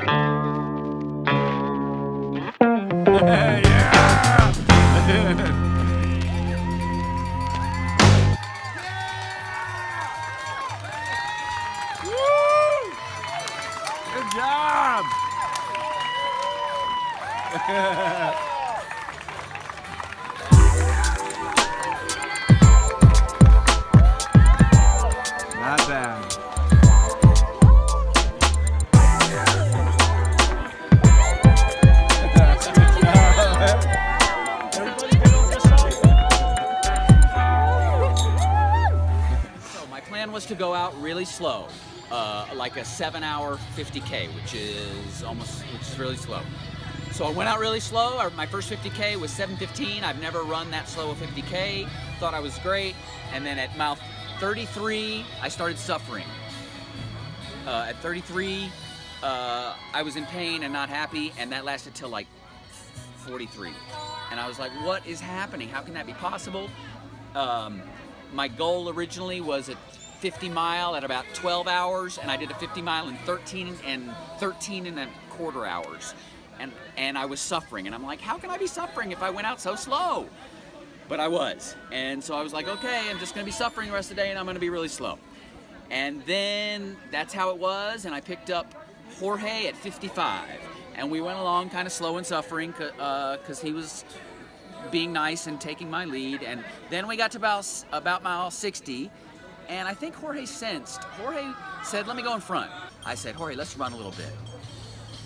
Good job! Not bad. So my plan was to go out really slow, like a 7-hour 50K, which is really slow. So I went out really slow. My first 50K was 7:15. I've never run that slow a 50K. Thought I was great. And then at mile 33, I started suffering. At 33, I was in pain and not happy, and that lasted till like 43. And I was like, what is happening? How can that be possible? My goal originally was a 50 mile at about 12 hours, and I did a 50 mile in 13 and a quarter hours. And I was suffering, and I'm like, how can I be suffering if I went out so slow? But I was. And so I was like, okay, I'm just gonna be suffering the rest of the day, and I'm gonna be really slow. And then that's how it was, and I picked up Jorge at 55. And we went along kind of slow and suffering because he was being nice and taking my lead. And then we got to about mile 60, and I think Jorge sensed. Jorge said, let me go in front. I said, Jorge, let's run a little bit.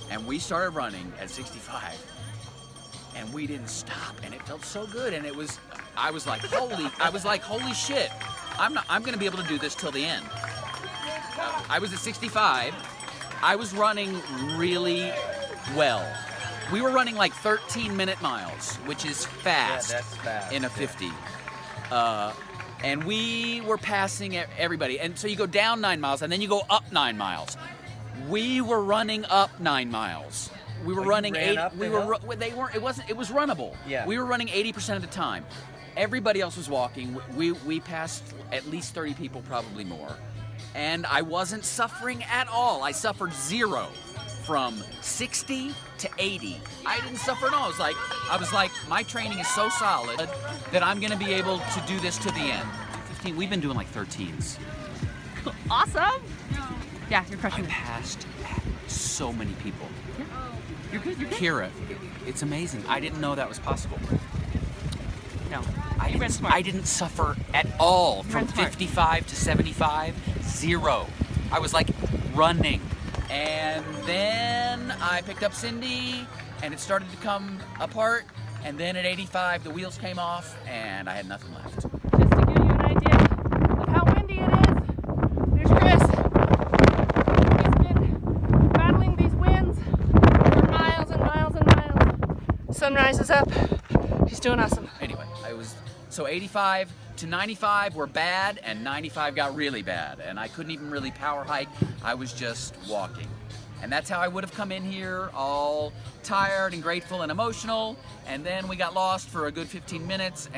And we started running at 65, and we didn't stop, and it felt so good. And I was like, holy shit, I'm gonna be able to do this till the end. I was at 65. I was running really well. We were running like 13-minute miles, which is fast, that's fast in a 50. And we were passing everybody. And so you go down 9 miles, and then you go up 9 miles. We were running up 9 miles. We were running 8. We were. They weren't. It wasn't. It was runnable. Yeah. We were running 80% of the time. Everybody else was walking. We passed at least 30 people, probably more. And I wasn't suffering at all. I suffered 0 from 60 to 80. I didn't suffer at all. I was like, my training is so solid that I'm gonna be able to do this to the end. 15. We've been doing like 13s. Awesome. Yeah, you're crushing I it. passed so many people. Yeah. You're good. You're good. Kira, it's amazing. I didn't know that was possible. No. I ran smart. didn't suffer at all from ran smart. 55 to 75. 0. I was like running. And then I picked up Cindy, and it started to come apart. And then at 85, the wheels came off, and I had nothing left. Just to give you an idea of how windy it is, there's Chris. He's been battling these winds for miles and miles and miles. Sun rises up. He's doing awesome. Anyway, so 85 to 95 were bad, and 95 got really bad, and I couldn't even really power hike. I was just walking. And that's how I would have come in here, all tired and grateful and emotional. And then we got lost for a good 15 minutes,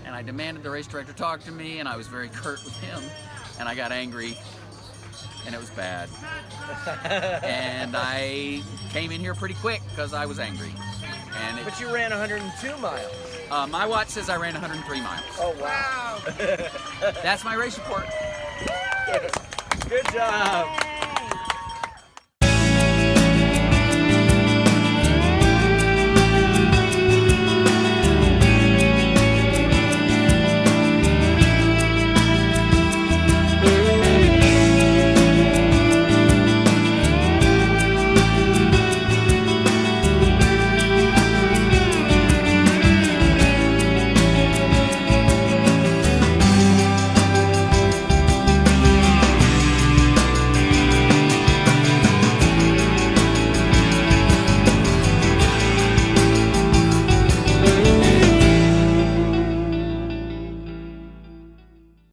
and I demanded the race director talk to me, and I was very curt with him, and I got angry, and it was bad. And I came in here pretty quick because I was angry. But you ran 102 miles. My watch says I ran 103 miles. Oh, wow. That's my race report. Good job.